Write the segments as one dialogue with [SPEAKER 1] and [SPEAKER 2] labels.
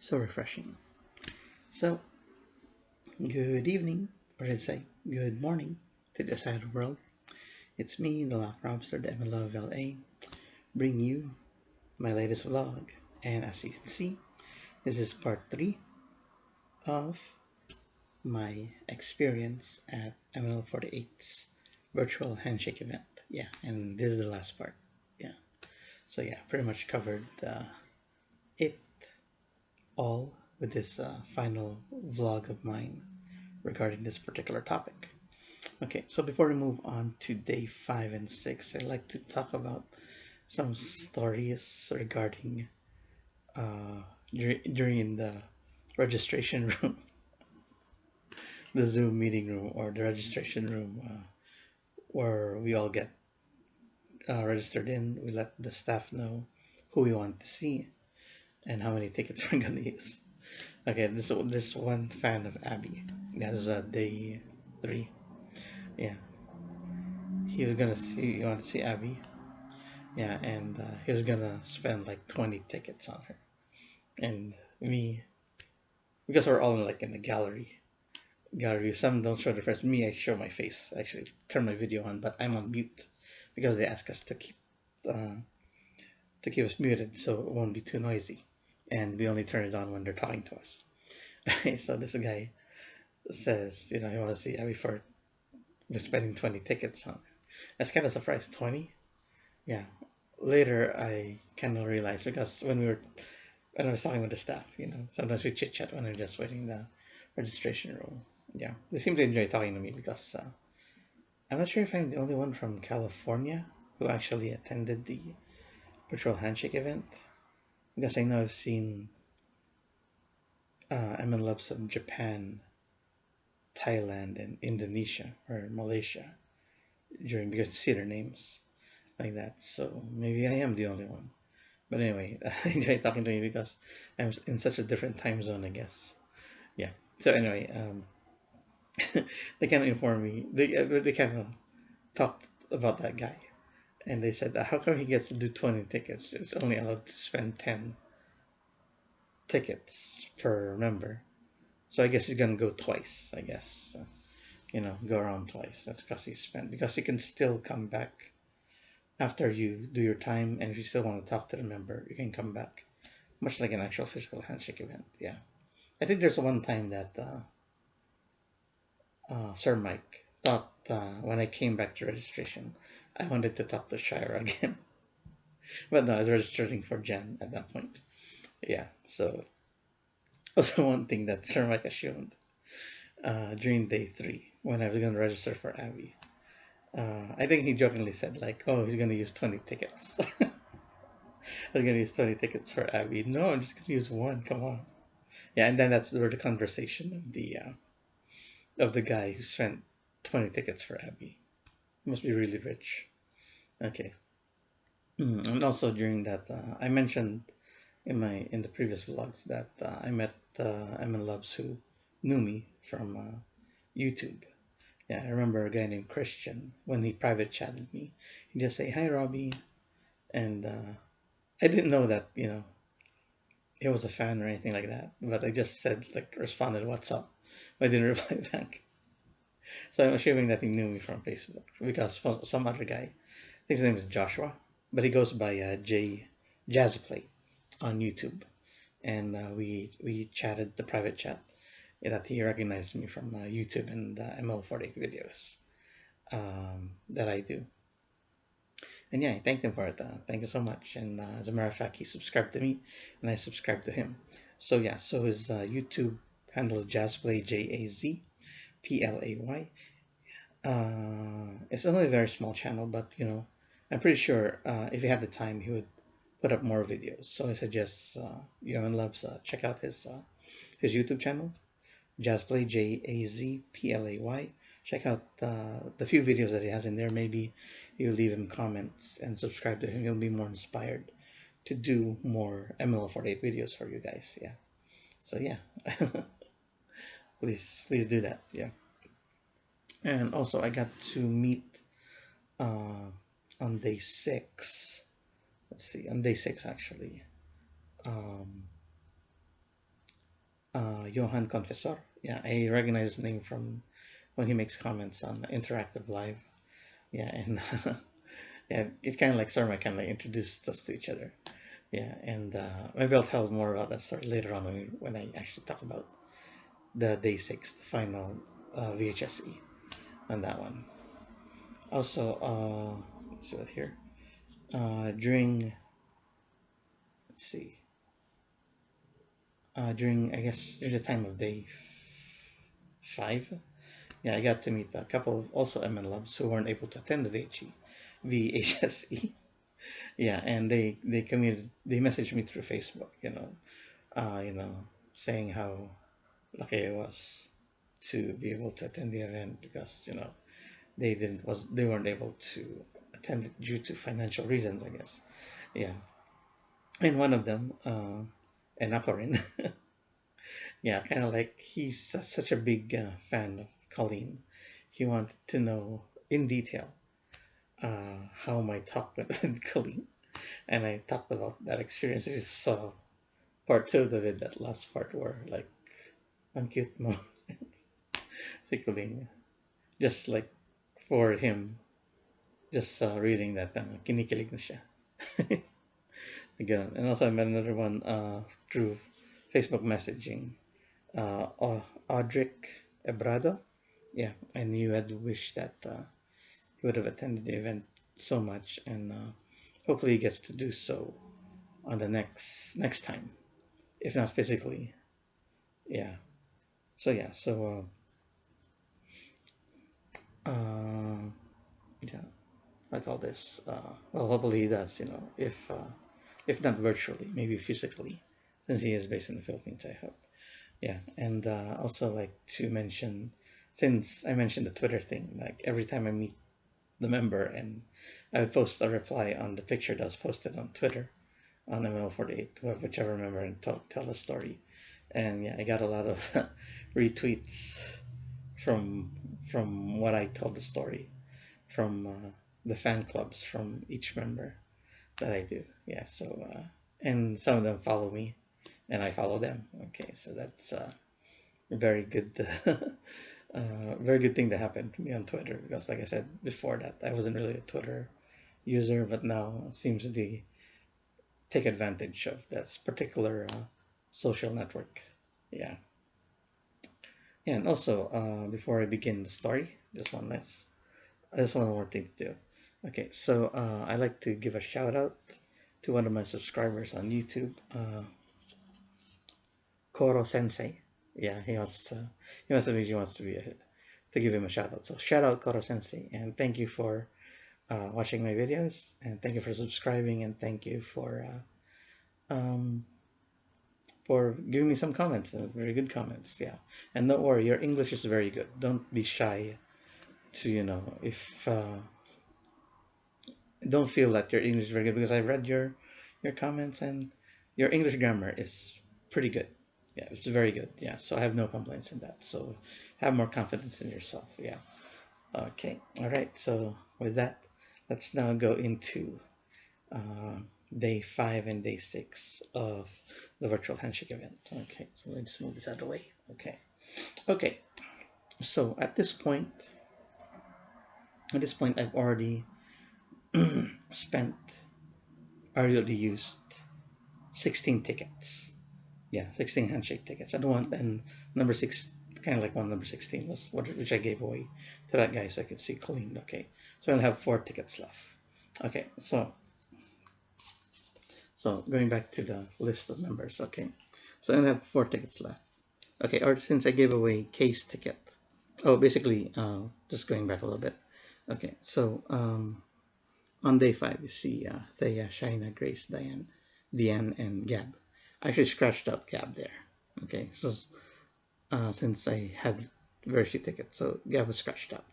[SPEAKER 1] So refreshing. So, good evening, or let's say good morning to the side of the world. It's me, the Lock Robster, the MNL48, bring you my latest vlog. And as you can see, this is part 3 of my experience at MNL48's Virtual Handshake Event. Yeah, and this is the last part. Yeah. So yeah, pretty much covered it all with this final vlog of mine regarding this particular topic. Okay, so before we move on to day 5 and 6, I'd like to talk about some stories regarding during the registration room, the Zoom meeting room, or the registration room where we all get registered in. We let the staff know who we want to see and how many tickets we're gonna use. Okay, there's one fan of Abby. That was day 3. Yeah, he wanted to see Abby. Yeah, and he was gonna spend like 20 tickets on her. And me, because we're all like in the gallery. Some don't show the face. Me, I show my face. I actually turn my video on, but I'm on mute because they ask us uh, to keep us muted so it won't be too noisy. And we only turn it on when they're talking to us. So this guy says, he wants to see Abby for spending 20 tickets on her. I was kind of surprised. 20? Yeah. Later, I kind of realized because when I was talking with the staff, sometimes we chit chat when we're just waiting in the registration room. Yeah, they seem to enjoy talking to me because I'm not sure if I'm the only one from California who actually attended the virtual handshake event. Because I know I've seen MNLabs of Japan, Thailand, and Indonesia or Malaysia during because you see their names like that. So maybe I am the only one. But anyway, I enjoy talking to you because I'm in such a different time zone, I guess. Yeah. So anyway, they kind of informed me. They kind of talked about that guy, and they said how come he gets to do 20 tickets? It's only allowed to spend 10 tickets per member. So I guess he's gonna go twice. I guess go around twice. That's because you can still come back after you do your time, and if you still want to talk to the member, you can come back, much like an actual physical handshake event. Yeah, I think there's one time that Sir Mike thought when I came back to registration, I wanted to talk to Shira again. But no, I was registering for Jen at that point. Yeah, so also one thing that Sir Mike assumed during day 3 when I was going to register for Abby. I think he jokingly said like, oh, he's going to use 20 tickets. I was going to use 20 tickets for Abby. No, I'm just going to use one. Come on. Yeah, and then that's where the conversation of the guy who spent 20 tickets for Abby. He must be really rich. Okay. And also during that, I mentioned in the previous vlogs that I met Emin Loves who knew me from YouTube. Yeah, I remember a guy named Christian when he private chatted me. He just say hi, Robbie, and I didn't know that he was a fan or anything like that. But I just said like responded, "What's up?" But I didn't reply back. So I'm assuming that he knew me from Facebook because some other guy, I think his name is Joshua, but he goes by J Jazzplay on YouTube, and we chatted the private chat that he recognized me from YouTube and ML48 videos that I do. And yeah, I thanked him for it. Thank you so much. And as a matter of fact, he subscribed to me, and I subscribed to him. So yeah, so his YouTube handle is Jazzplay, JAZPLAY. It's only a very small channel, but I'm pretty sure if he had the time, he would put up more videos. So I suggest you and loves check out his YouTube channel, Jazzplay, JAZPLAY. Check out the few videos that he has in there. Maybe you leave him comments and subscribe to him. He'll be more inspired to do more ML48 videos for you guys. Yeah. So yeah, please do that. Yeah. And also I got to meet uh, on day 6. Let's see, on day 6 actually. Um, Johan Confessor. Yeah, I recognize his name from when he makes comments on Interactive Live. Yeah, and yeah, it kind of like Sarma kind of like introduced us to each other. Yeah, and maybe I'll tell more about that story later on when I actually talk about the day 6, the final VHSE on that one. Also, let's see what here. During, let's see, during, I guess, during the time of day 5, yeah, I got to meet a couple of also MN Loves who weren't able to attend the VHSE. Yeah, and they messaged me through Facebook, you know, saying how lucky I was to be able to attend the event because they weren't able to attend it due to financial reasons, I guess. Yeah, and one of them, Enakorin, yeah, kind of like he's such a big fan of Colleen. He wanted to know in detail how my talk went with Colleen, and I talked about that experience. We saw part two of it, that last part where like ang cute mo, si Colleen, just like for him, just reading that, kinikilig na siya. Again, and also I met another one through Facebook messaging, Audric Ebrado. Yeah, and you had wished that he would have attended the event so much, and hopefully he gets to do so on the next time, if not physically. Yeah. So yeah. So yeah, I call this. Well, hopefully he does. If not virtually, maybe physically, since he is based in the Philippines. I hope. Yeah, and also like to mention, since I mentioned the Twitter thing, like every time I meet the member and I would post a reply on the picture that was posted on Twitter on MNL48, whichever member, and tell the story. And yeah, I got a lot of retweets from from what I told the story from the fan clubs from each member that I do. Yeah, so and some of them follow me, and I follow them. Okay, so that's a very good, very good thing that happened to me on Twitter because, like I said before, that I wasn't really a Twitter user, but now it seems to take advantage of that particular social network. Yeah, and also before I begin the story, just one more thing to do. Okay, so I like to give a shout out to one of my subscribers on YouTube, Koro Sensei. Yeah, he wants to be to give him a shout out. So shout out Koro Sensei, and thank you for watching my videos, and thank you for subscribing, and thank you for giving me some comments, very good comments. Yeah, and don't worry, your English is very good. Don't be shy to if don't feel that your English is very good, because I read your comments, and your English grammar is pretty good. Yeah, it's very good. Yeah, so I have no complaints in that. So have more confidence in yourself. Yeah. Okay. All right. So with that, let's now go into uh, day 5 and day 6 of the virtual handshake event. Okay. So let me just move this out of the way. Okay. Okay. So at this point, I've spent already used 16 tickets. Yeah, 16 handshake tickets. I don't want, and number 6, kind of like one number 16 was which I gave away to that guy so I could see Colleen. Okay, so I'll have 4 tickets left. Okay, so going back to the list of members. Okay, so I have 4 tickets left. Okay, or since I gave away case ticket. Oh, basically, just going back a little bit. Okay, so on day 5, you see Thea, Shaina, Grace, Diane, Deanne, and Gab. I actually scratched out Gab there. Okay, so since I had very few tickets, so Gab was scratched out.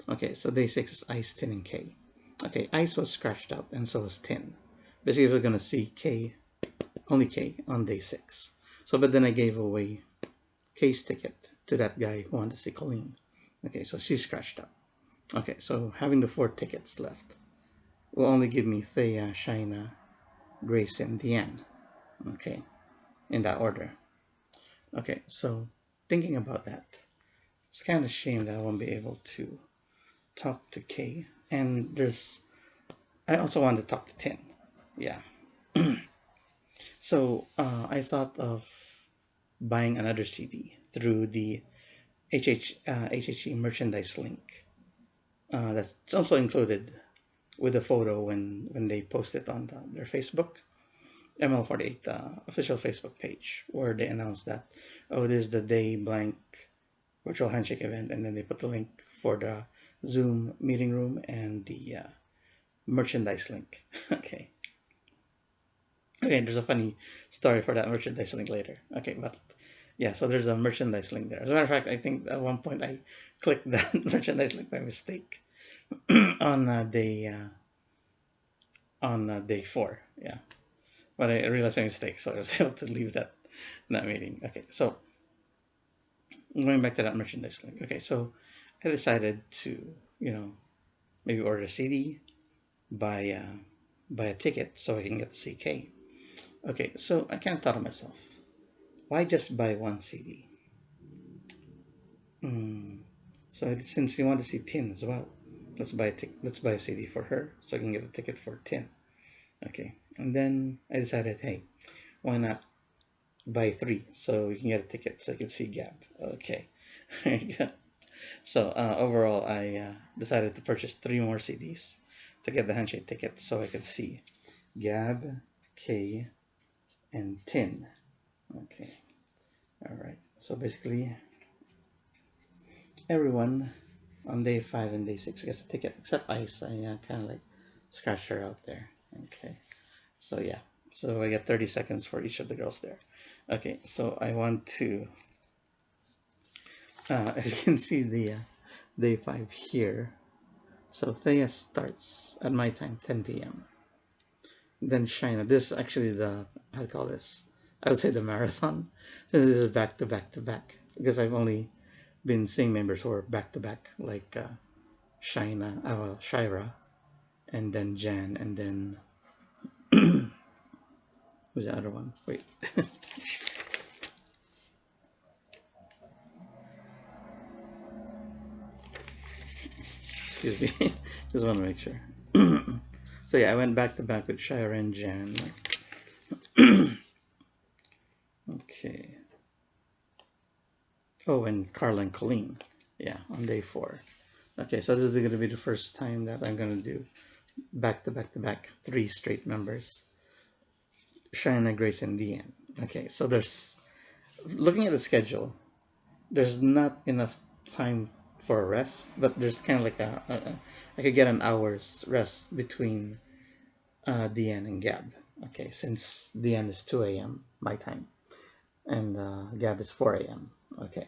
[SPEAKER 1] Okay, so day 6 is Ice, Tin, and K. Okay, Ice was scratched out, and so was Tin. Basically, we're gonna see only K on day 6. So, but then I gave away K's ticket to that guy who wanted to see Colleen. Okay, so she's scratched out. Okay, so having the 4 tickets left will only give me Thea, Shaina, Grace, and Deanne. Okay, in that order. Okay, so thinking about that, it's kind of a shame that I won't be able to talk to Kay. And I also want to talk to Tin. Yeah. So I thought of buying another CD through the HHE merchandise link. That's also included with the photo when they post it on their Facebook, ML48 official Facebook page, where they announce that, oh, this is the day blank virtual handshake event, and then they put the link for the Zoom meeting room and the merchandise link. Okay. Okay, there's a funny story for that merchandise link later. Okay, but yeah, so there's a merchandise link there. As a matter of fact, I think at one point I clicked that merchandise link by mistake on day 4. Yeah, but I realized my mistake, so I was able to leave that meeting. Okay, so going back to that merchandise link. Okay, so I decided to, maybe order a CD, buy buy a ticket so I can get the CK. Okay, so I kind of thought to myself, why just buy one CD? So since you want to see Tin as well, let's buy a CD for her so I can get a ticket for Tin. Okay, and then I decided, hey, why not buy 3 so you can get a ticket so you can see Gab. Okay, there you go. So overall, I decided to purchase 3 more CDs to get the handshake ticket so I could see Gab, K, and Tin. Okay, all right. So basically, everyone on day 5 and day 6 gets a ticket except Ice. I kind of like scratched her out there. Okay, so yeah. So I get 30 seconds for each of the girls there. Okay, so I want to, as you can see, the day 5 here. So Thea starts at my time, 10 p.m. Then China. This is actually how do you call this? I would say the marathon. This is back to back to back because I've only been seeing members who are back to back, like Shira, and then Jan, and then who's the other one? Wait. Excuse me. Just want to make sure. So yeah, I went back to back with Shira and Jan. Okay. Oh, and Carla and Colleen. Yeah, on day 4. Okay, so this is going to be the first time that I'm going to do back to back to back 3 straight members. Shina, Grace, and Deanne. Okay, so looking at the schedule, there's not enough time for a rest, but there's kind of like I could get an hour's rest between Deanne and Gab. Okay, since Deanne is 2 a.m. my time, and Gab is 4 a.m. Okay,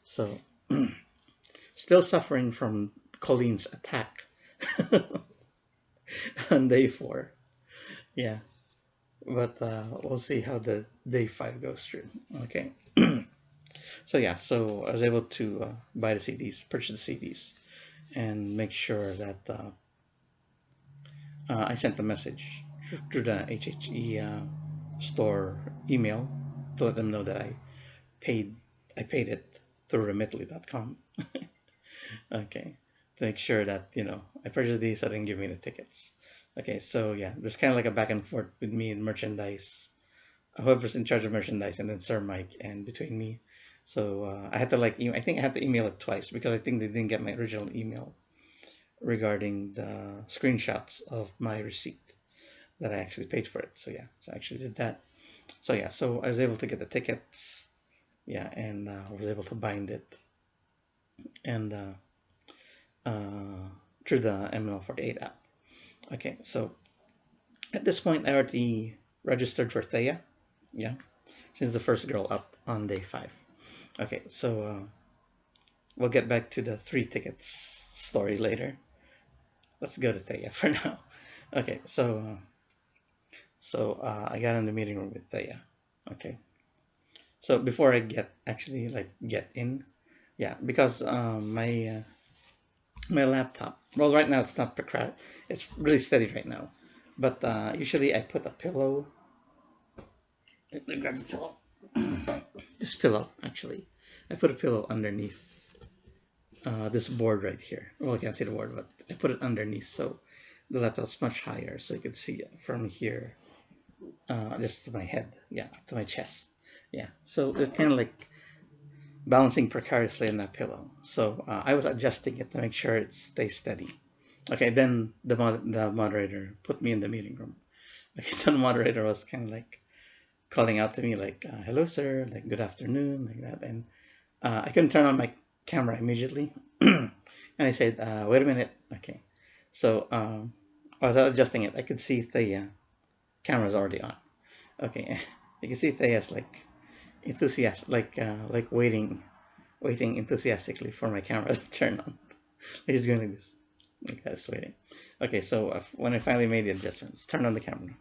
[SPEAKER 1] so still suffering from Colleen's attack on day 4. Yeah, but we'll see how the day 5 goes through. Okay. So yeah, so I was able to buy the CDs, purchase the CDs, and make sure that I sent the message through the HHE store email to let them know that paid I paid it through remitly.com. Okay, to make sure that I purchased these so they can give me the tickets. Okay, so yeah, there's kind of like a back and forth with me and merchandise, whoever's in charge of merchandise, and then Sir Mike, and between me. So I had to I think I had to email it twice because I think they didn't get my original email regarding the screenshots of my receipt that I actually paid for it. So yeah, so I actually did that. So yeah, so I was able to get the tickets. Yeah, and I was able to bind it and uh, through the MNL48 app. Okay, so at this point I already registered for Thea. Yeah, she's the first girl up on day 5. Okay, so we'll get back to the 3 tickets story later. Let's go to Thea for now. Okay, so I got in the meeting room with Thea. Okay, so before I get in, yeah, because my laptop. Well, right now it's not it's really steady right now, but usually I put a pillow. Let me grab the pillow. this pillow, actually. I put a pillow underneath this board right here. Well, I can't see the board, but I put it underneath so the laptop's much higher, so you can see it from here, just to my head, yeah, to my chest, yeah. So it kind of like balancing precariously on that pillow. So I was adjusting it to make sure it stays steady. Okay, then the moderator put me in the meeting room. Okay, so the moderator was kind of like calling out to me like, "Hello, sir," like "Good afternoon," like that, and I couldn't turn on my camera immediately, and I said, "Wait a minute." Okay, so as I was adjusting it, I could see the camera's already on. Okay, you can see Thea's like enthusiastic, like waiting enthusiastically for my camera to turn on. Like he's going like this. Like that's waiting. Okay, so when I finally made the adjustments, turned on the camera,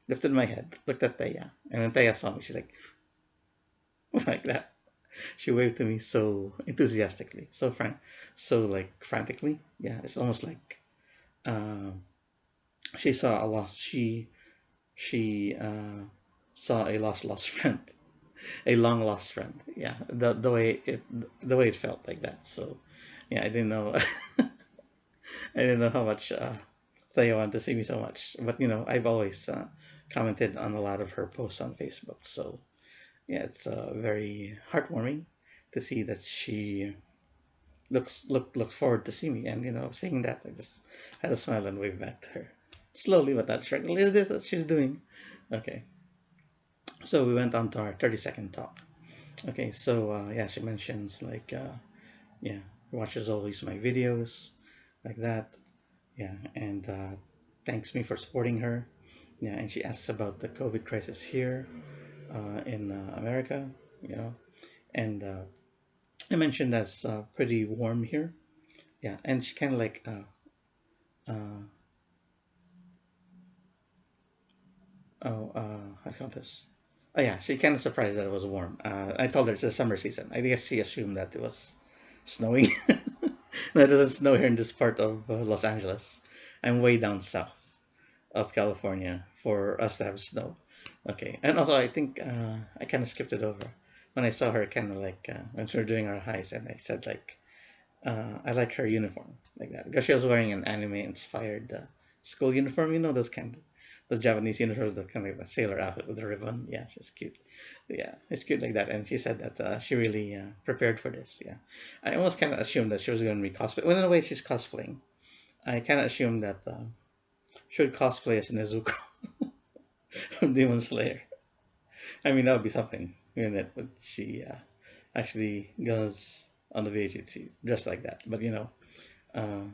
[SPEAKER 1] lifted my head, looked at Thea, and when Thea saw me, she's like, like that. She waved to me so enthusiastically, so like frantically. Yeah, it's almost like um, she saw a lost. She saw a lost friend, a long lost friend. Yeah, the way it felt like that. So, yeah, I didn't know. I didn't know how much Thea wanted to see me so much, but I've always commented on a lot of her posts on Facebook. So yeah, it's very heartwarming to see that she look forward to see me, and seeing that, I just had a smile and wave back to her, slowly but not strongly. Is this what she's doing? Okay, so we went on to our 30-second talk. Okay, so yeah, she mentions like yeah, watches always my videos, like that. Yeah, and thanks me for supporting her. Yeah, and she asks about the COVID crisis here in America. You know, and I mentioned that's pretty warm here. Yeah, and she kind of like uh, how do you call this? Oh yeah, she kind of surprised that it was warm. I told her it's the summer season. I guess she assumed that it was snowing. That doesn't snow here in this part of Los Angeles. I'm way down south of California for us to have snow. Okay, and also I think I kind of skipped it over when I saw her kind of like when we were doing our highs, and I said like I like her uniform like that because she was wearing an anime inspired school uniform. Those kind of those Japanese uniforms, that kind of like a sailor outfit with a ribbon. Yeah, she's cute. Yeah, it's cute like that. And she said that she really prepared for this. Yeah, I almost kind of assumed that she was going to be cosplay. Well, in a way, she's cosplaying. I kind of assumed that she would cosplay as Nezuko from Demon Slayer. I mean, that would be something, it? But she actually goes on the VHSE dressed like that. But uh,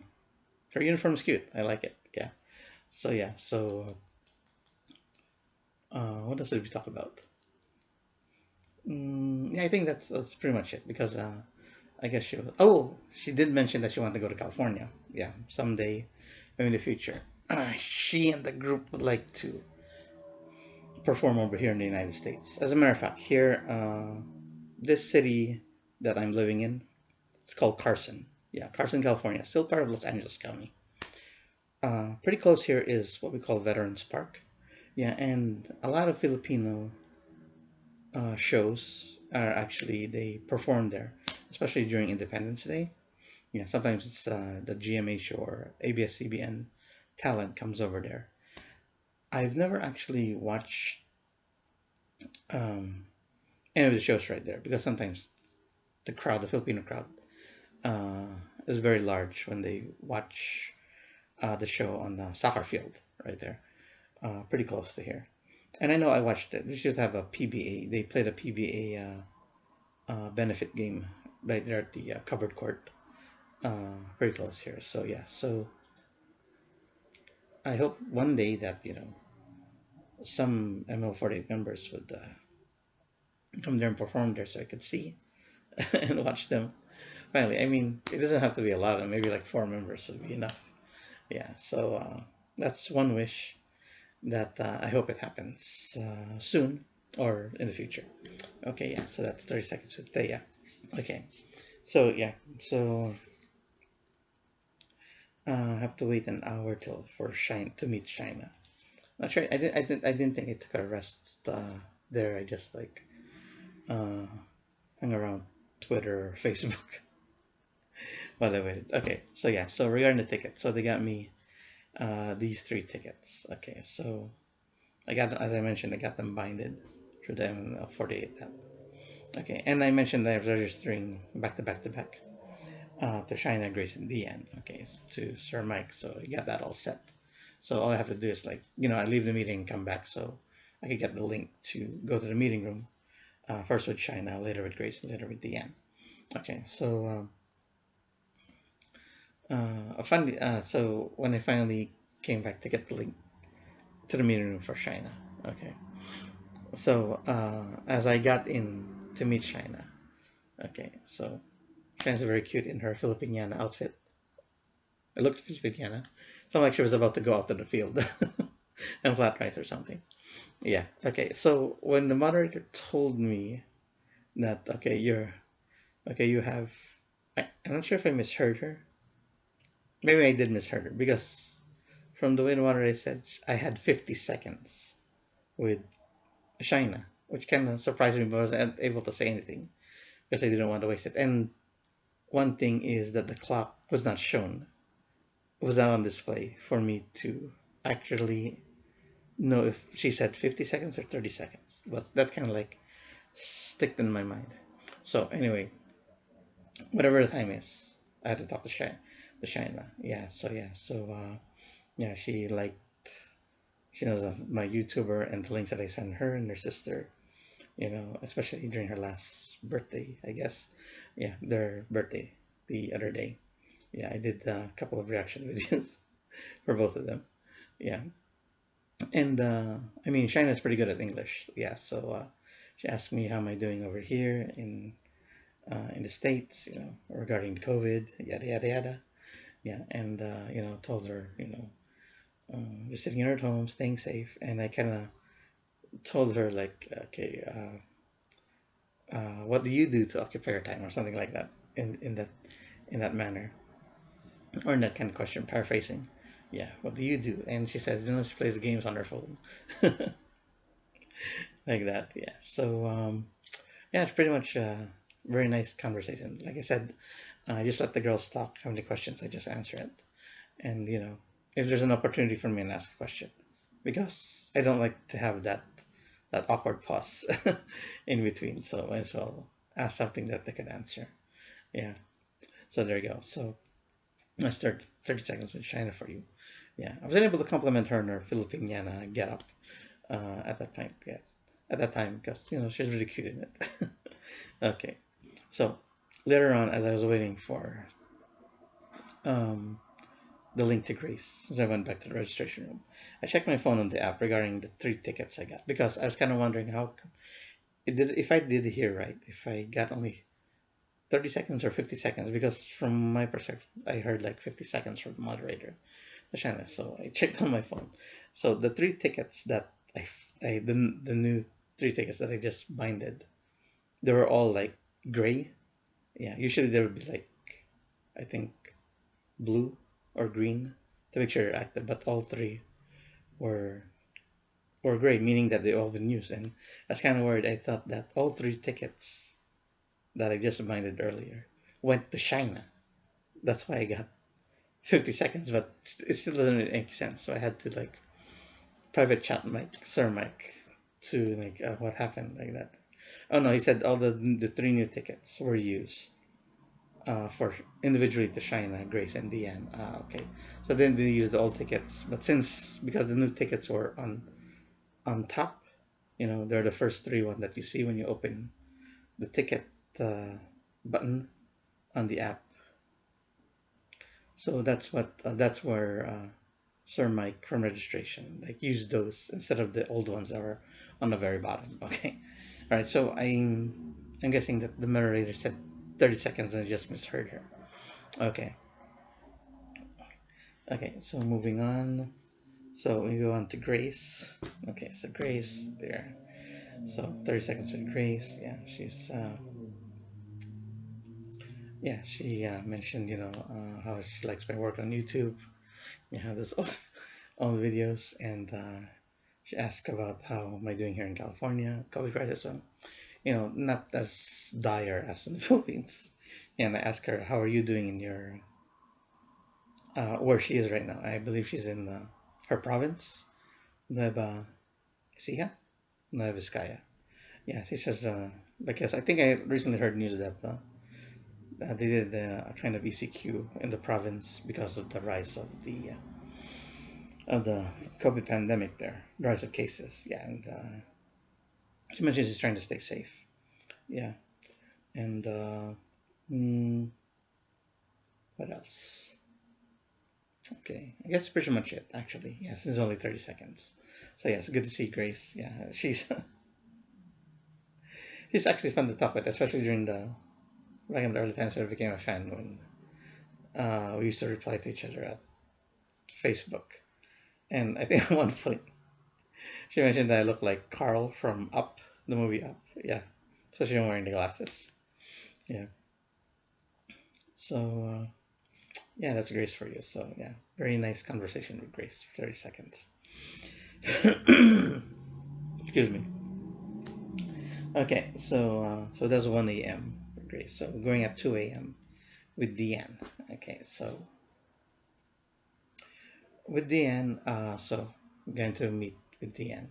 [SPEAKER 1] her uniform's cute. I like it. Yeah. So yeah. So what else did we talk about? Yeah, I think that's pretty much it because I guess she was. Oh, she did mention that she wanted to go to California. Yeah, someday, maybe in the future. She and the group would like to perform over here in the United States. As a matter of fact, here, this city that I'm living in, it's called Carson. Yeah, Carson, California, still part of Los Angeles County. Pretty close here is what we call Veterans Park. Yeah, and a lot of Filipino shows are actually they perform there, especially during Independence Day. Yeah, sometimes it's the GMH or ABS-CBN talent comes over there. I've never actually watched um, any of the shows right there because sometimes the Filipino crowd, is very large when they watch the show on the soccer field right there, pretty close to here. And I know I watched it. We should have a PBA. They played a PBA benefit game right there at the covered court, pretty close here. So yeah, so I hope one day that some ML48 members would come there and perform there, so I could see and watch them. Finally, I mean, it doesn't have to be a lot, and maybe like four members would be enough. Yeah, so that's one wish that I hope it happens soon or in the future. Okay, yeah, so that's 30 seconds with Thea. Okay, so yeah, so I have to wait an hour till for Shine to meet China. Not sure. I didn't think I took a rest there. I just like uh, hung around Twitter or Facebook while I waited. Okay, so yeah, so regarding the ticket, so they got me these three tickets. Okay, so I got, as I mentioned, I got them binded through the MNL48 app. Okay, and I mentioned that I was registering back to back to back to China, Grace, and Deanne. Okay, to Sir Mike, so I got that all set. So all I have to do is, like, I leave the meeting and come back, so I could get the link to go to the meeting room. First with China, later with Grace, later with Deanne. Okay, so finally, so when I finally came back to get the link to the meeting room for China, okay. So as I got in to meet China, okay, so China's very cute in her Filipiniana outfit. It looked Filipiniana. So like she was about to go out to the field and flat rice or something. Yeah. Okay. So when the moderator told me that, okay, you have, I'm not sure if I misheard her. Maybe I did misheard her, because from the way the moderator said, I had 50 seconds with China, which kind of surprised me, but I wasn't able to say anything because I didn't want to waste it. And one thing is that the clock was not shown, was not on display for me to accurately know if she said 50 seconds or 30 seconds. But that kind of like sticked in my mind. So anyway, whatever the time is, I had to talk to Shaina. Yeah. So yeah. So yeah, she knows of my YouTuber and the links that I sent her and her sister. Especially during her last birthday, I guess. Yeah, their birthday the other day. Yeah, I did a couple of reaction videos for both of them. Yeah, and I mean, Shina's pretty good at English. Yeah, so she asked me how am I doing over here in the States, regarding COVID, yada yada yada. Yeah, and told her, just sitting here at home, staying safe, and I kind of told her like, okay, what do you do to occupy your time, or something like that, in that manner, or in that kind of question, paraphrasing. Yeah, what do you do? And she says, she plays games on her phone, like that. Yeah. So yeah, it's pretty much a very nice conversation. Like I said, I just let the girls talk. How many questions? I just answer it, and if there's an opportunity for me to ask a question, because I don't like to have that awkward pause in between. So I as well ask something that they can answer. Yeah. So there you go. So I start 30 seconds with China for you. Yeah, I was able to compliment her on her Filipiniana get up at that time. Yes, at that time, because she's really cute in it. Okay, so later on, as I was waiting for um, the link to Greece, as I went back to the registration room, I checked my phone on the app regarding the three tickets I got, because I was kind of wondering how if I did hear right, if I got only 30 seconds or 50 seconds, because from my perspective, I heard like 50 seconds from the moderator. So I checked on my phone. So the three tickets that the new three tickets that I just binded, they were all like gray. Yeah, usually there would be like, I think, blue or green to make sure you're active, but all three were were gray, meaning that they all been used. And that's kind of worried. I thought that all three tickets that I just binded earlier went to China. That's why I got 50 seconds, but it still doesn't make sense. So I had to like private chat Mike, Sir Mike, to like what happened like that. Oh no, he said all the three new tickets were used for individually to China, Grace, and Deanne. Okay, so then they used the old tickets, but because the new tickets were on top, they're the first three one that you see when you open the ticket button on the app. So that's where Sir Mike from registration like used those instead of the old ones that were on the very bottom. Okay, all right. So I'm guessing that the moderator said 30 seconds and I just misheard her. Okay, okay. So moving on. So we go on to Grace. Okay, so Grace there. So 30 seconds with Grace. Yeah, she mentioned how she likes my work on YouTube. Yeah, those all videos, and she asked about how am I doing here in California, COVID crisis. So not as dire as in the Philippines. And I asked her, "How are you doing in your where she is right now?" I believe she's in her province, Nueva Ecija, Nueva Vizcaya. Yeah, she says because I think I recently heard news that they did a kind of ECQ in the province because of the rise of the COVID pandemic there, the rise of cases. Yeah, and she mentions she's trying to stay safe. Yeah, and mm, what else? Okay, I guess pretty much it actually. Yes, it's only 30 seconds. So yes, good to see Grace. Yeah, she's she's actually fun to talk with, especially during the back in the early times when I became a fan when we used to reply to each other at Facebook. And I think at one point she mentioned that I look like Carl from Up, the movie Up. Yeah, especially when wearing the glasses. Yeah. So yeah, that's Grace for you. So yeah, very nice conversation with Grace. 30 seconds. Excuse me. Okay, so that's 1 a.m. for Grace. So going at 2 a.m. with Deanne. Okay, so with Deanne, so I'm going to meet with Deanne.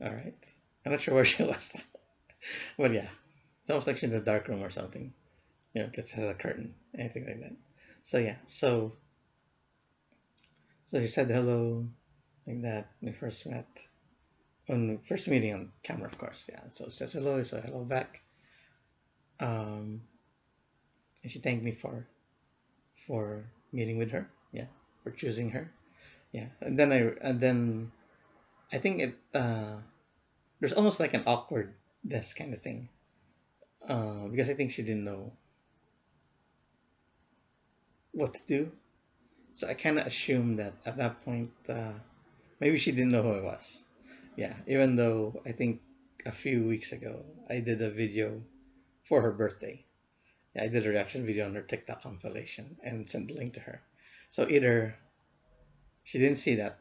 [SPEAKER 1] All right. I'm not sure where she was, but yeah, it's almost like she's in the dark room or something. Because it has a curtain, anything like that. So yeah, so she said hello, like that. When we first met, when first meeting on camera, of course. Yeah. So she says hello, so hello back. Um, and she thanked me for meeting with her. Yeah, for choosing her. Yeah, and then I think it there's almost like an awkwardness kind of thing because I think she didn't know what to do. So I kind of assumed that at that point maybe she didn't know who I was. Yeah, even though I think a few weeks ago I did a video for her birthday. Yeah, I did a reaction video on her TikTok compilation and sent the link to her. So either she didn't see that,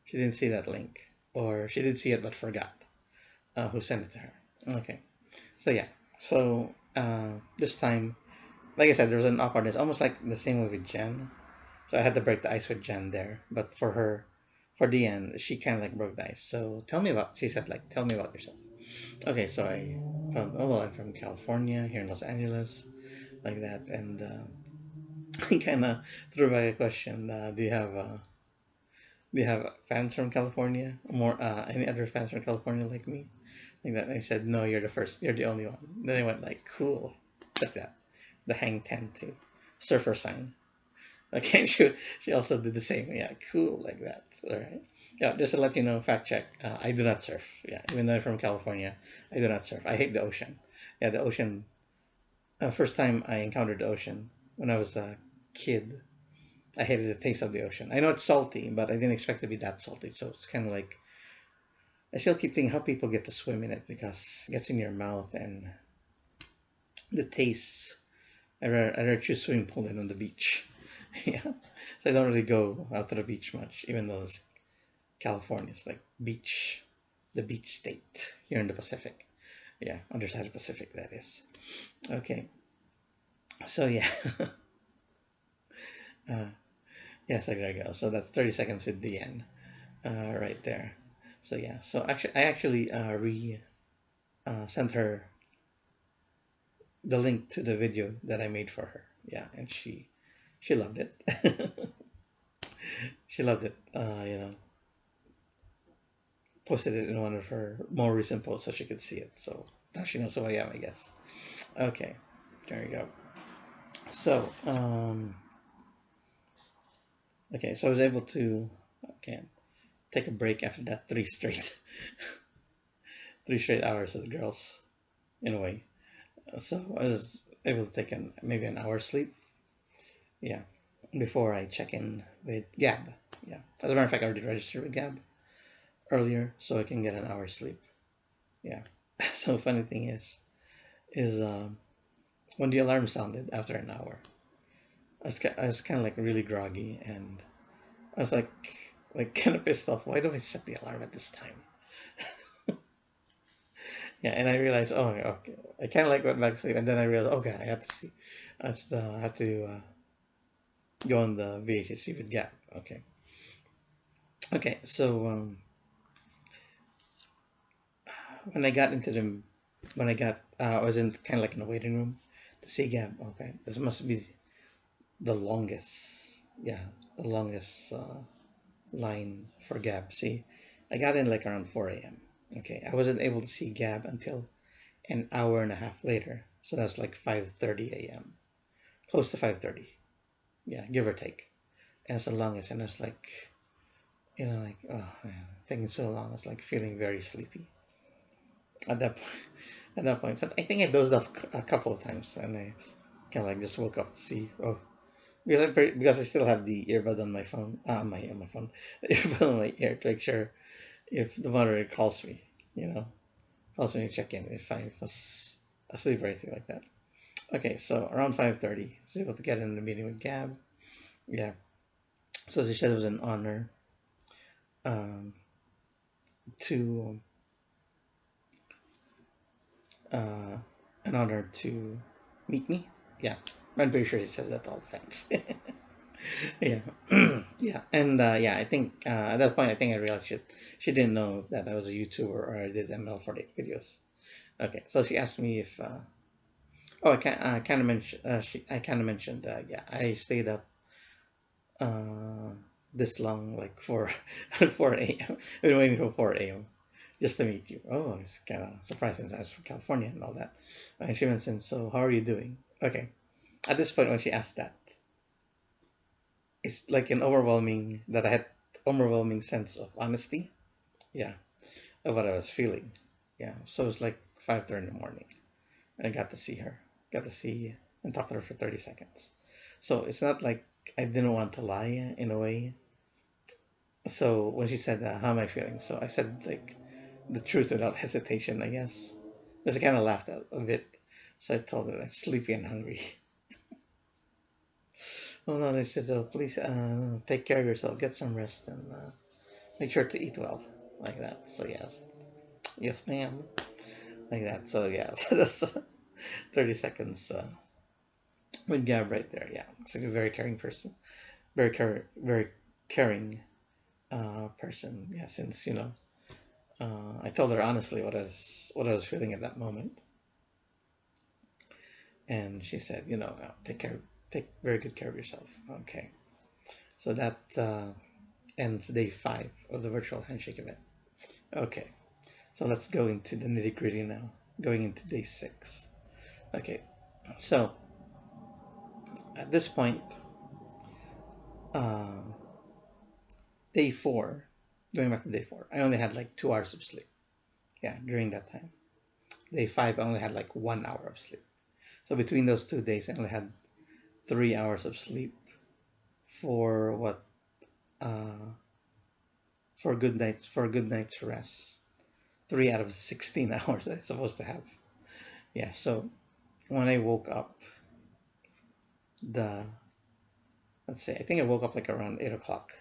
[SPEAKER 1] she didn't see that link, or she did see it but forgot who sent it to her. Okay, so yeah, so this time, like I said, there was an awkwardness, almost like the same way with Jen. So I had to break the ice with Jen there, but for her, for Deanne, she kind of like broke the ice. So tell me about. She said like, tell me about yourself. Okay, so I thought, oh well, I'm from California, here in Los Angeles, like that, and I kind of threw back a question. Do you have fans from California? More any other fans from California like me? Like that. And I said, no, you're the first. You're the only one. Then I went like, cool, like that. The hang ten too, surfer sign. Okay, she also did the same. Yeah, cool, like that. All right. Yeah, just to let you know, fact check. I do not surf. Yeah, even though I'm from California, I do not surf. I hate the ocean. Yeah, the ocean. First time I encountered the ocean when I was a kid, I hated the taste of the ocean. I know it's salty, but I didn't expect it to be that salty. So it's kind of like I still keep thinking how people get to swim in it because it gets in your mouth and the taste. I rather choose swimming pool than on the beach. Yeah, so I don't really go out to the beach much, even though it's California is like beach, the beach state here in the Pacific. Yeah, underside of Pacific that is. Okay, so yeah, yeah, so there you go. So that's 30 seconds with the end, right there. So yeah, so I actually re sent her the link to the video that I made for her. Yeah, and she loved it. She loved it. Posted it in one of her more recent posts so she could see it. So now she knows who I am, I guess. Okay, there you go. So, okay, so I was able to okay take a break after that three straight 3 straight hours with the girls in a way. So I was able to take maybe an hour sleep. Yeah, before I check in with Gab. Yeah, as a matter of fact, I already registered with Gab earlier, so I can get an hour's sleep. Yeah. So funny thing is when the alarm sounded after an hour, I was kind of like really groggy, and I was like kind of pissed off. Why do I set the alarm at this time? Yeah, and I realized, oh, okay, I kind of like went back to sleep, and then I realized, okay, I have to see, I have to go on the VHSE with Gap. Okay, okay. So when I got into the, when I got, I was in kind of like in the waiting room to see Gab. Okay, this must be the longest, yeah, the longest line for Gab. See, I got in like around 4 a.m. Okay, I wasn't able to see Gab until an hour and a half later. So that's like 5:30 a.m. Close to 5:30. Yeah, give or take. And it's the longest, and it's like, like, oh man, taking so long. It's like feeling very sleepy at that point. At that point, so I think I dozed off a couple of times, and I kind of like just woke up to see, oh, because I still have the earbud on my phone, on my phone, the earbud on my ear to make sure if the monitor calls me, you know, calls me to check in if I was asleep or anything like that. Okay, so around 5:30, I was able to get in the meeting with Gab. Yeah, so she said it was an honor um, to uh, to meet me. Yeah, I'm pretty sure she says that all the times. Yeah, yeah, and yeah, I think at that point, I think I realized she didn't know that I was a YouTuber or I did ML48 videos. Okay, so she asked me if oh, I kind of mentioned I kind of mentioned yeah, I stayed up uh this long, like for 4 a.m. I've been waiting for 4 a.m. just to meet you. Oh, it's kind of surprising since I was from California and all that. And she mentioned, so how are you doing? Okay, at this point when she asked that, it's like an overwhelming that I had overwhelming sense of honesty. Yeah, of what I was feeling. Yeah, so it's like 5:30 in the morning. I got to see her, got to see and talk to her for 30 seconds. So it's not like I didn't want to lie in a way. So when she said, how am I feeling? So I said, like, the truth without hesitation, I guess. Because I kind of laughed a bit. So I told her I'm sleepy and hungry. Oh no, they said, oh, please take care of yourself, get some rest, and make sure to eat well. Like that. So yes. Yes, ma'am. Like that. So yeah, so that's 30 seconds with Gab right there. Yeah, looks like a very caring person. Very caring person. Yeah, since I told her honestly what I was feeling at that moment, and she said, take very good care of yourself. Okay, so that ends day 5 of the virtual handshake event. Okay, so let's go into the nitty gritty now. Going into day 6. Okay, so at this point, um, day 4, going back to day 4, I only had like 2 hours of sleep. Yeah, during that time. Day 5, I only had like 1 hour of sleep. So between those 2 days, I only had 3 hours of sleep for what for a good night's rest. 3 out of 16 hours I'm supposed to have. Yeah. So when I woke up, the let's say I think I woke up like around 8 o'clock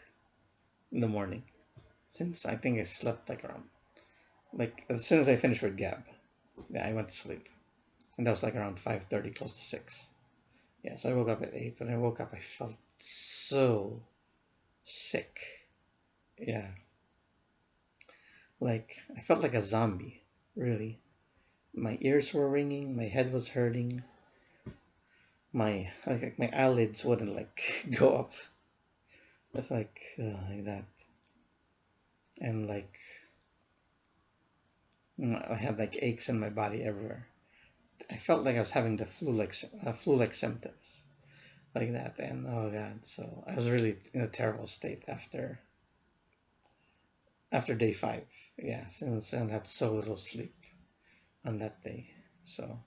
[SPEAKER 1] in the morning. Since I think I slept like around like as soon as I finished with Gab, yeah, I went to sleep, and that was like around 5:30, close to 6. Yeah. So I woke up at 8. When I woke up, I felt so sick. Yeah. Like I felt like a zombie. Really. My ears were ringing. My head was hurting. Like my eyelids wouldn't like go up. It's like that, and like I had like aches in my body everywhere. I felt like I was having the flu-like symptoms like that, and oh god, so I was really in a terrible state after day 5. Yeah, since I had so little sleep on that day, so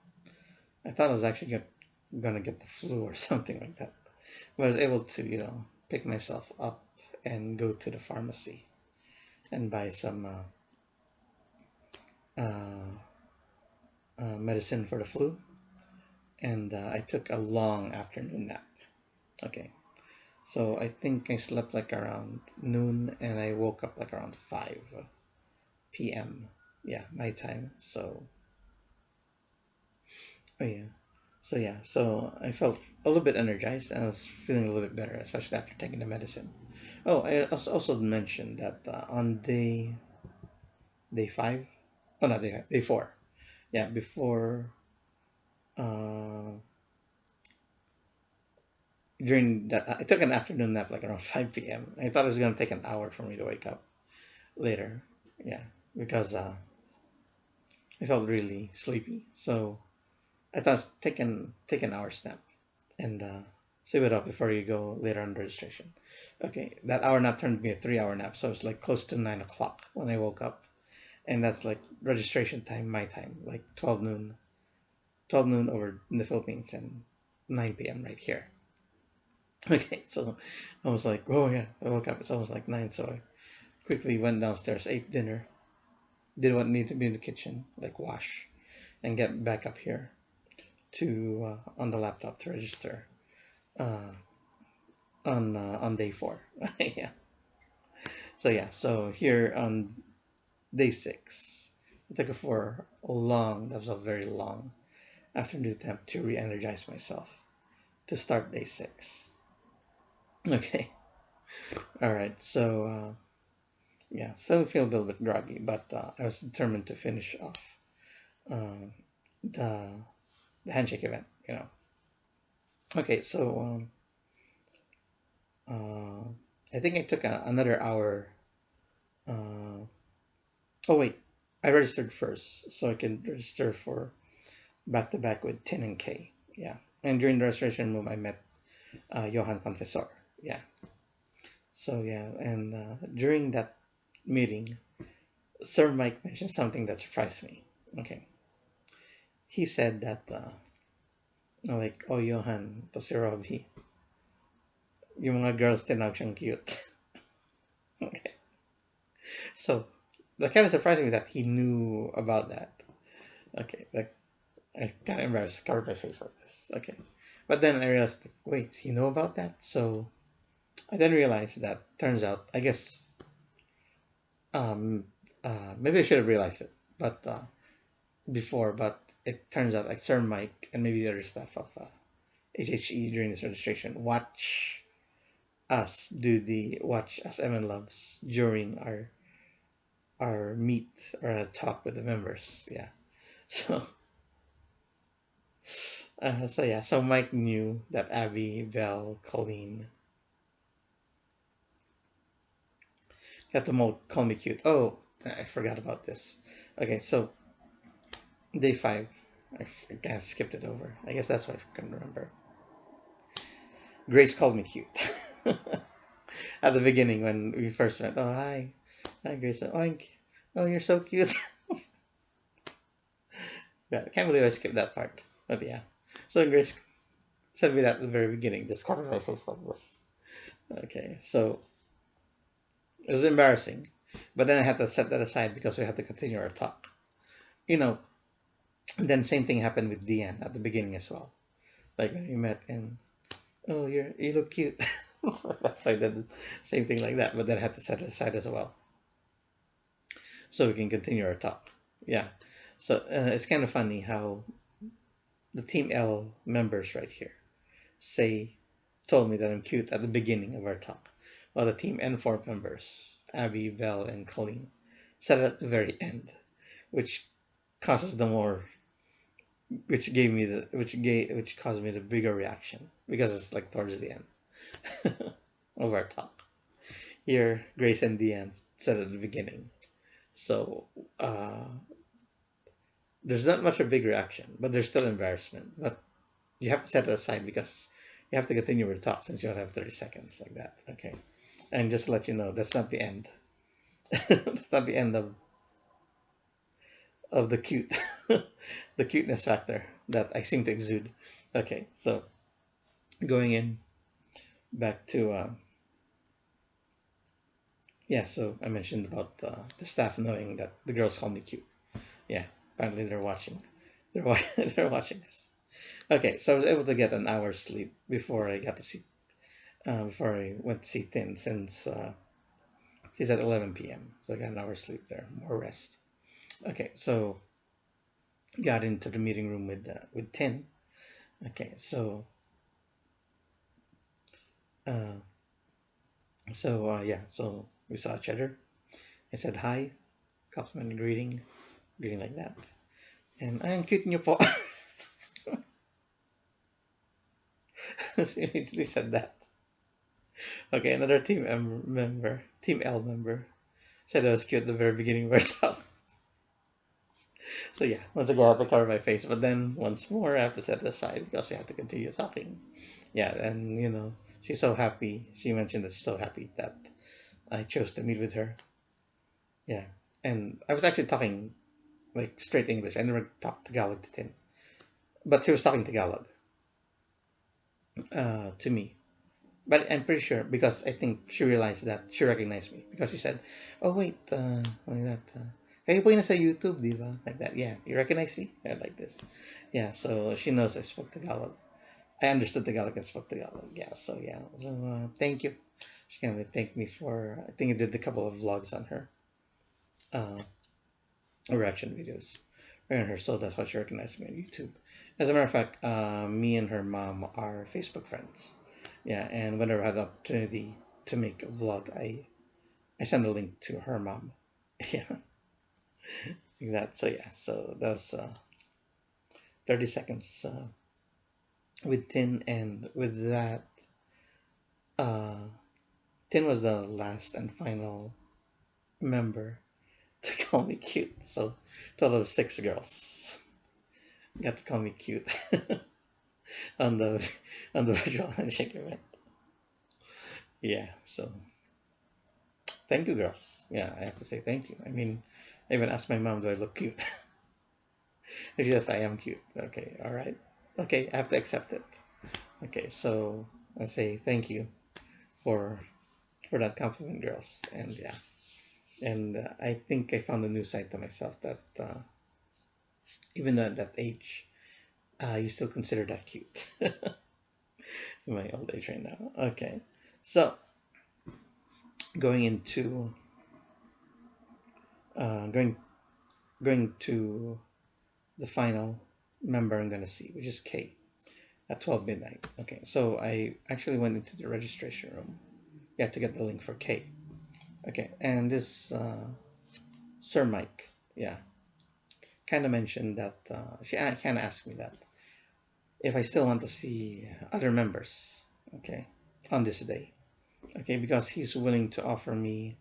[SPEAKER 1] I thought I was actually gonna get the flu or something like that. But I was able to pick myself up and go to the pharmacy and buy some uh, medicine for the flu, and I took a long afternoon nap. Okay, so I think I slept like around noon, and I woke up like around 5 p.m. Yeah, my time. So Oh yeah. So yeah, so I felt a little bit energized and I was feeling a little bit better, especially after taking the medicine. Oh, I also mentioned that on day five, oh not day five, day four, yeah, before uh during that I took an afternoon nap like around 5 p.m. I thought it was gonna take an hour for me to wake up later, yeah, because I felt really sleepy. So I thought take an hour nap and save it up before you go later on the registration. Okay, that hour nap turned to be a 3 hour nap, so it's like close to 9 o'clock when I woke up, and that's like registration time, my time, like 12 noon, 12 noon over in the Philippines, and 9 p.m. right here. Okay, so I was like, oh yeah, I woke up. It's almost like 9, so I quickly went downstairs, ate dinner, did what needed to be in the kitchen, like wash, and get back up here to on the laptop to register uh, on day four. Yeah. So yeah. So here on day six, I took it for a long. That was a very long afternoon attempt to re-energize myself to start day six. Okay. All right. So yeah, still feel a little bit groggy, but I was determined to finish off uh, the the handshake event. You know. Okay. So uh, I think I took another hour. Uh, oh wait, I registered first, so I can register for back to back with Tin and K. Yeah, and during the registration room, I met Johan Confessor. Yeah, so yeah, and during that meeting, Sir Mike mentioned something that surprised me. Okay, he said that like, oh Johan, to si Robbie, yung mga girls tinawag siyang cute. Okay, so that kind of surprised me that he knew about that. Okay, like I kind of embarrassed, covered my face like this. Okay, but then I realized, wait, you know about that? So I then realized that turns out, I guess, um, maybe I should have realized it, but before, but it turns out like Sir Mike and maybe the other staff of HHE during this registration watch us MN Loves during our meet or talk with the members. Yeah, so so yeah, so Mike knew that Abby, Belle, Colleen got to call me cute. Oh, I forgot about this. Okay, so day five, I kind of skipped it over. I guess that's why I couldn't remember. Grace called me cute at the beginning when we first met. Oh hi, hi Grace. Oink. Oh, you're so cute. Yeah, I can't believe I skipped that part. But yeah, so Grace said me that at the very beginning. Just covered my face like this. Okay, so it was embarrassing, but then I had to set that aside because we had to continue our talk. You know, then same thing happened with Deanne at the beginning as well. Like when we met and oh you look cute. I did the same thing like that, but then I had to set it aside as well so we can continue our talk. Yeah, so it's kind of funny how the Team L members right here say told me that I'm cute at the beginning of our talk, while the Team N4 members Abby, Belle, and Colleen said it at the very end, which causes the more which caused me the bigger reaction because it's like towards the end of our talk. Here, Grace and Deanne said at the beginning. So there's not much of a big reaction, but there's still embarrassment. But you have to set it aside because you have to continue your talk since you only have 30 seconds like that. Okay. And just to let you know, that's not the end. That's not the end of the cute, the cuteness factor that I seem to exude. Okay, so going in back to yeah, so I mentioned about the staff knowing that the girls call me cute. Yeah, apparently they're watching. They're watching us. Okay, so I was able to get an hour's sleep before I got to see before I went to see Thin since she's at 11 p.m. So I got an hour's sleep there, more rest. Okay, so got into the meeting room with Tin. Okay, uh, yeah, so we saw each other. I said hi, compliment greeting like that. And ang cute niyo po. She immediately said that. Okay, another Team L member, said I was cute at the very beginning of our talk. So yeah, once again I have to cover my face, but then once more I have to set it aside because we have to continue talking. Yeah, and she's so happy. She mentioned that she's so happy that I chose to meet with her. Yeah, and I was actually talking like straight English. I never talked Tagalog to Tin, but she was talking Tagalog to me. But I'm pretty sure because I think she realized that she recognized me because she said, "Oh wait, like that. Kayo po yung nasa YouTube, di ba? Like that. Yeah, you recognize me? Yeah, like this. Yeah, so she knows I spoke Tagalog. I understood Tagalog and spoke Tagalog. Yeah, so yeah. So thank you. She kind of thanked me for. I think I did a couple of vlogs on her, uh, reaction videos, on her. So that's why she recognized me on YouTube. As a matter of fact, me and her mom are Facebook friends. Yeah, and whenever I had the opportunity to make a vlog, I send a link to her mom. Yeah, like that. So yeah, so that was 30 seconds with Tin, and with that, uh, Tin was the last and final member to call me cute. So total of 6 girls got to call me cute on the virtual handshake event. Yeah, so thank you, girls. Yeah, I have to say thank you. I mean, I even asked my mom, do I look cute? And she says, I am cute. Okay, all right. Okay, I have to accept it. Okay, so I say thank you for that compliment, girls. And yeah, and I think I found a new side to myself that even though at that age, you still consider that cute in my old age right now. Okay, so going into uh, going going to the final member I'm gonna see, which is Kate at 12 midnight. Okay, so I actually went into the registration room. Yeah, to get the link for Kate. Okay, and this Sir Mike, yeah, kind of mentioned that she kind of asked me that if I still want to see other members. Okay, on this day. Okay, because he's willing to offer me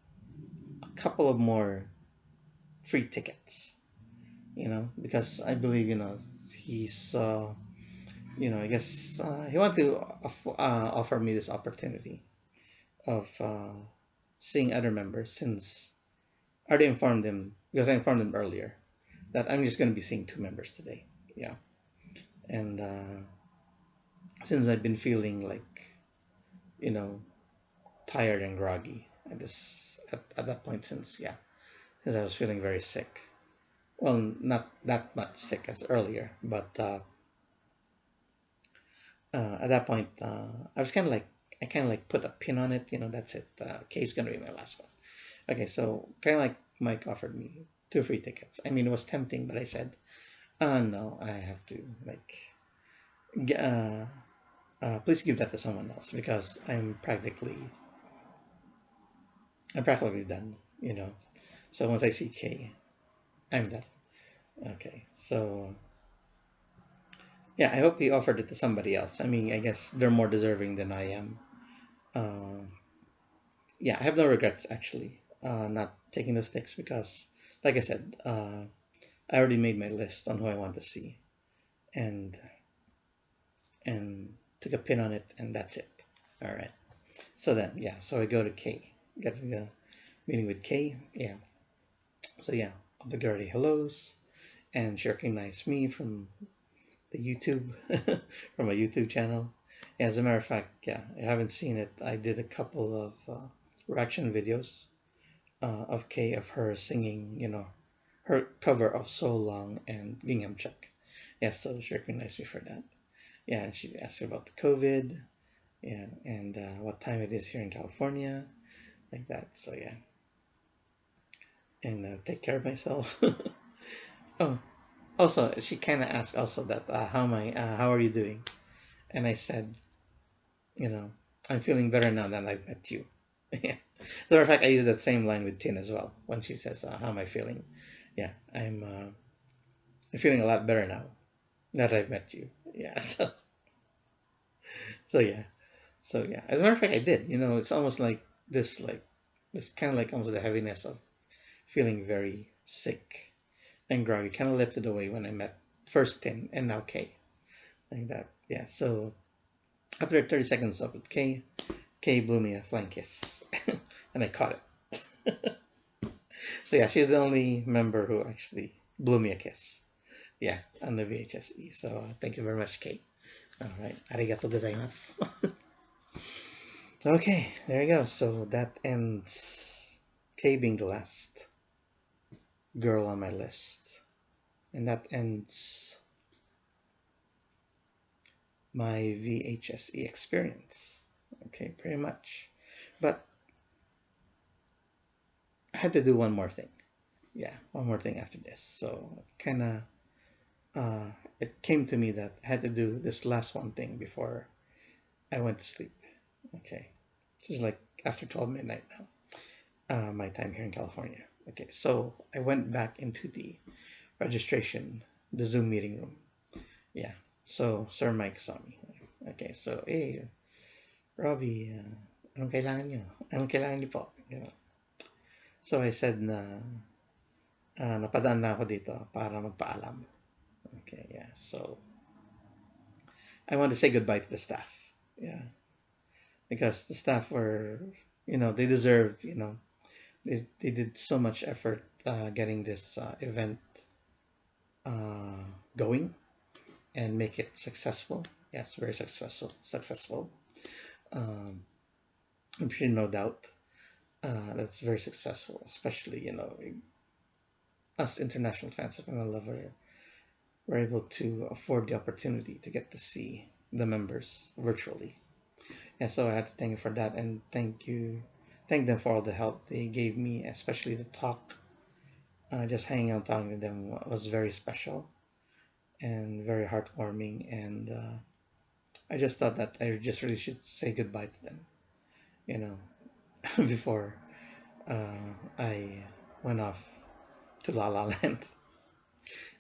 [SPEAKER 1] a couple of more free tickets. Because I believe he's I guess he wanted to offer me this opportunity of seeing other members since I already informed him because I informed him earlier that I'm just going to be seeing 2 members today. Yeah, and since I've been feeling like you know tired and groggy at that point since I was feeling very sick. Well, not that much sick as earlier, but at that point, I was kind of like I kind of like put a pin on it. That's it. K's gonna be my last one. Okay, so kind of like Mike offered me 2 free tickets. I mean, it was tempting, but I said, no, I have to uh, please give that to someone else because I'm practically done. So once I see K, I'm done. Okay, so yeah, I hope he offered it to somebody else. I mean, I guess they're more deserving than I am. Uh, yeah, I have no regrets actually, not taking those sticks because, like I said, I already made my list on who I want to see, and and took a pin on it, and that's it. All right. So then, yeah, so I go to K, get the meeting with K. Yeah. So yeah, obligatory hellos, and she recognized me from the YouTube, from a YouTube channel. As a matter of fact, yeah, I haven't seen it. I did a couple of reaction videos of Kay of her singing, her cover of So Long and Gingham Chuck. Yeah, so she recognized me for that. Yeah, and she asked about the COVID, yeah, and what time it is here in California, like that. So yeah, and take care of myself. Oh, Also, she kind of asked also that how am I? How are you doing? And I said, you know, I'm feeling better now that I've met you. Yeah. As a matter of fact, I use that same line with Tin as well when she says, "How am I feeling?" Yeah, I'm feeling a lot better now that I've met you. Yeah. So yeah, so yeah. As a matter of fact, I did. You know, it's almost like this kind of like almost the heaviness of feeling very sick and groggy kind of lifted away when I met first Tin and now Kay, like that. Yeah. So after 30 seconds of it, Kay blew me a flying kiss, and I caught it. So yeah, she's the only member who actually blew me a kiss. Yeah, on the VHSE. So thank you very much, Kate. All right, arigato gozaimasu. Okay, there you go. So that ends Kay being the last girl on my list, and that ends my VHSE experience. Okay, pretty much. But I had to do one more thing. Yeah, one more thing after this. So kind of it came to me that I had to do this last one thing before I went to sleep. Okay, just like after 12 midnight now, my time here in California. Okay, so I went back into the registration, the Zoom meeting room. Yeah, so Sir Mike saw me. Okay, so hey, Robbie, anong kailangan nyo? Anong kailangan niyo po? You know? So I said na napadaan na ako dito para magpaalam. Okay, yeah. So I want to say goodbye to the staff. Yeah, because the staff were, they deserve, they did so much effort getting this event uh, going and make it successful. Yes, very successful. Successful. Um, I'm sure no doubt that's very successful. Especially us international fans of MNL were able to afford the opportunity to get to see the members virtually. And so I had to thank you for that, and thank them for all the help they gave me, especially the talk. Just hanging out talking to them was very special and very heartwarming, and I just thought that I just really should say goodbye to them, you know, before I went off to La La Land.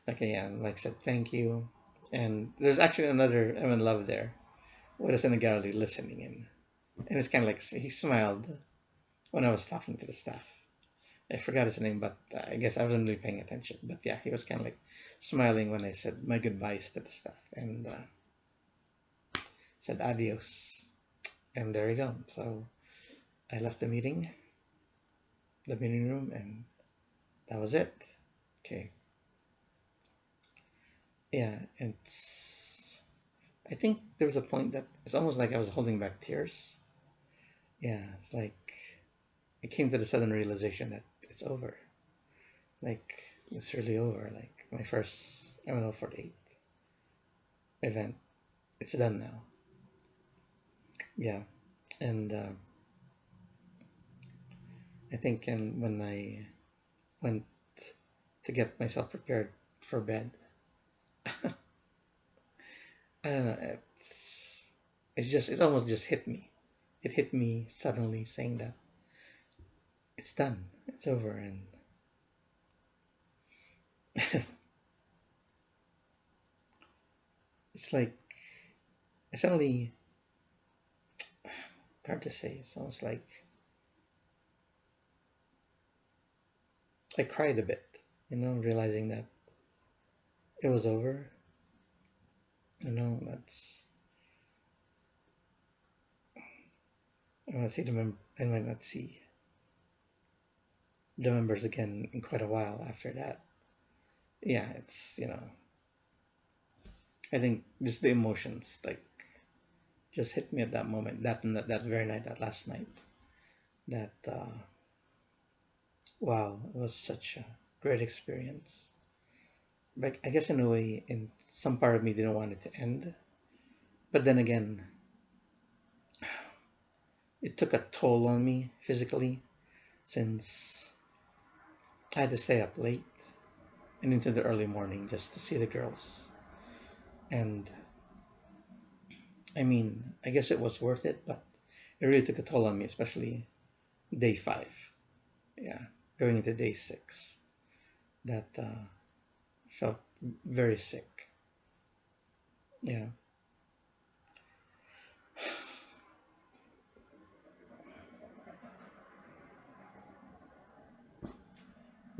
[SPEAKER 1] Okay, and like I said, thank you. And there's actually another Evan Love there with us in the gallery listening in. And it's kind of like he smiled when I was talking to the staff. I forgot his name, but I guess I wasn't really paying attention. But yeah, he was kind of like smiling when I said my goodbyes to the staff and said adios. And there you go. So I left the meeting room, and that was it. Okay. Yeah, I think there was a point that it's almost like I was holding back tears. Yeah, it's like it came to the sudden realization that it's over. Like it's really over. Like my first MNL48 event, it's done now. Yeah, and I think, and when I went to get myself prepared for bed, I don't know. It almost just hit me. It hit me suddenly, saying that it's done, it's over, and it's like I suddenly, hard to say. It's almost like I cried a bit, realizing that it was over. That's I want to see I might not see the members again in quite a while after that. Yeah, I think just the emotions like just hit me at that moment, that very night, that last night. That wow, it was such a great experience. But I guess in a way, in some part of me didn't want it to end. But then again, it took a toll on me physically since I had to stay up late. and into the early morning just to see the girls. And I mean, I guess it was worth it, but it really took a toll on me, especially day 5. Yeah, going into day 6. That felt very sick. Yeah.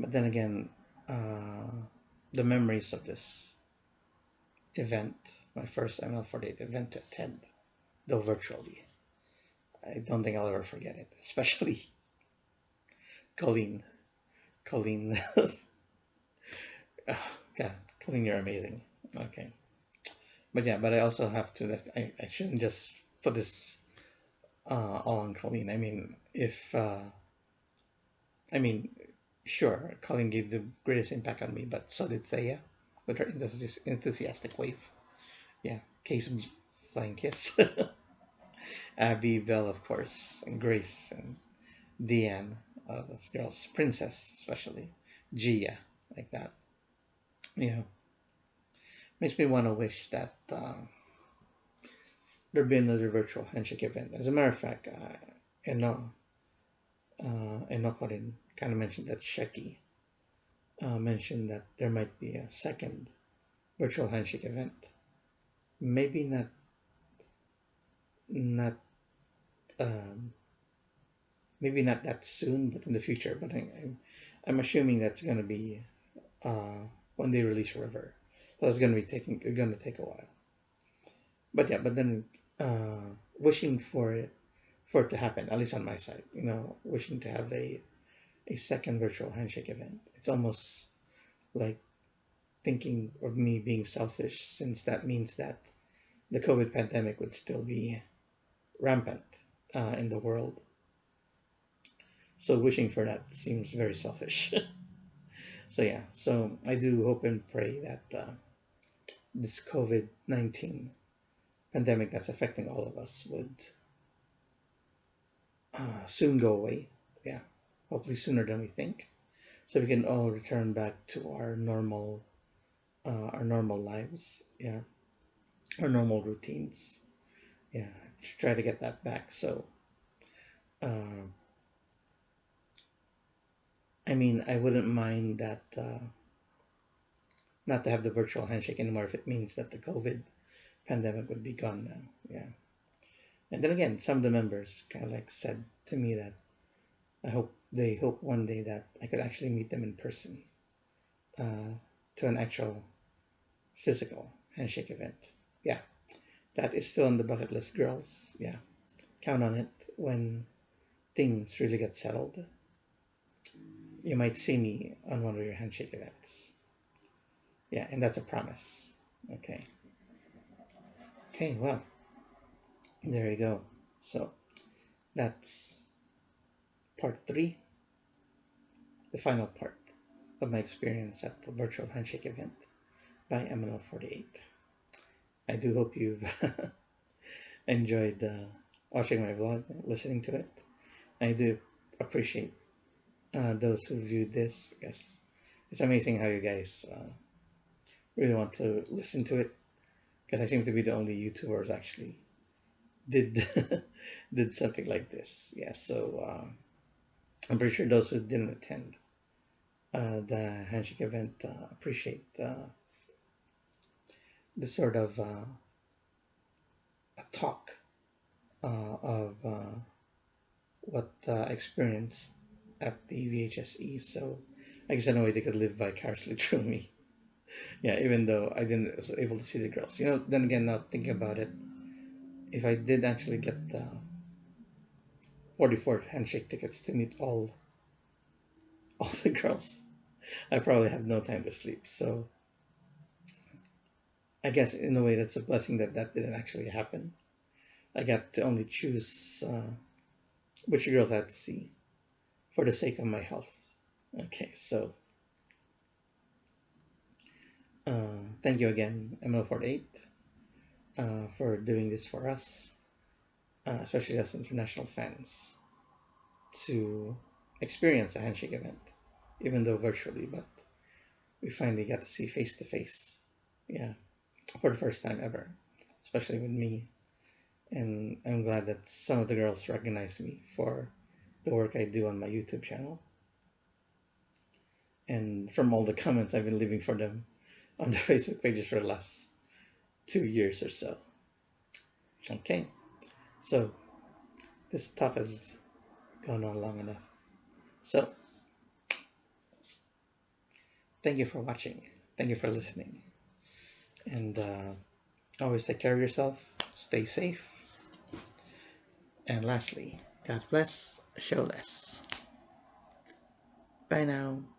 [SPEAKER 1] But then again, the memories of this event, my first MNL48 event to attend, though virtually, I don't think I'll ever forget it, especially Colleen. Colleen. Oh, God, Colleen, you're amazing. Okay. But yeah, but I also have to, I shouldn't just put this all on Colleen. I mean, if, I mean, sure, Colleen gave the greatest impact on me, but so did Thea with her enthusiastic wave. Yeah, Case flying kiss. Abby, Belle, of course, and Grace, and Deanne, those girls, Princess, especially, Gia, like that. Yeah, makes me want to wish that there'd be another virtual handshake event. As a matter of fact, Enokorin kind of mentioned that Sheki mentioned that there might be a second virtual handshake event. Maybe not um, maybe not that soon, but in the future. But I'm assuming that's going to be uh, when they release River. So it's going to be taking it's going to take a while. But yeah, but then wishing for it to happen, at least on my side, wishing to have a second virtual handshake event. It's almost like thinking of me being selfish, since that means that the COVID pandemic would still be rampant in the world. So wishing for that seems very selfish. So yeah, so I do hope and pray that this COVID-19 pandemic that's affecting all of us would soon go away. Yeah, hopefully sooner than we think, so we can all return back to our normal lives. Yeah, our normal routines. Yeah, try to get that back. So, uh, I mean, I wouldn't mind that not to have the virtual handshake anymore if it means that the COVID pandemic would be gone now. Yeah, and then again, some of the members kind of like said to me that they hope one day that I could actually meet them in person uh, to an actual physical handshake event. Yeah, that is still on the bucket list, girls. Yeah, count on it. When things really get settled, you might see me on one of your handshake events. Yeah, and that's a promise. Okay. Okay, well, there you go. So that's part 3, the final part of my experience at the virtual handshake event by MNL48. I do hope you've enjoyed watching my vlog, listening to it. I do appreciate those who viewed this, because it's amazing how you guys really want to listen to it, because I seem to be the only YouTubers actually did did something like this. Yeah, so I'm pretty sure those who didn't attend the handshake event appreciate this sort of a talk of what I experienced at the VHSE. So I guess in a way they could live vicariously through me. Yeah, even though I didn't was able to see the girls. Then again, now thinking about it, if I did actually get the 44 handshake tickets to meet all the girls, I probably have no time to sleep. So I guess in a way that's a blessing that that didn't actually happen. I got to only choose which girls I had to see for the sake of my health. Okay, so thank you again, ML48, for doing this for us, especially as international fans, to experience a handshake event, even though virtually. But we finally got to see face to face. Yeah, for the first time ever, especially with me. And I'm glad that some of the girls recognize me for the work I do on my YouTube channel. And from all the comments I've been leaving for them on the Facebook pages for the last 2 years or so. Okay, so this talk has gone on long enough. So, thank you for watching. Thank you for listening. And always take care of yourself. Stay safe. And lastly, God bless, show less. Bye now.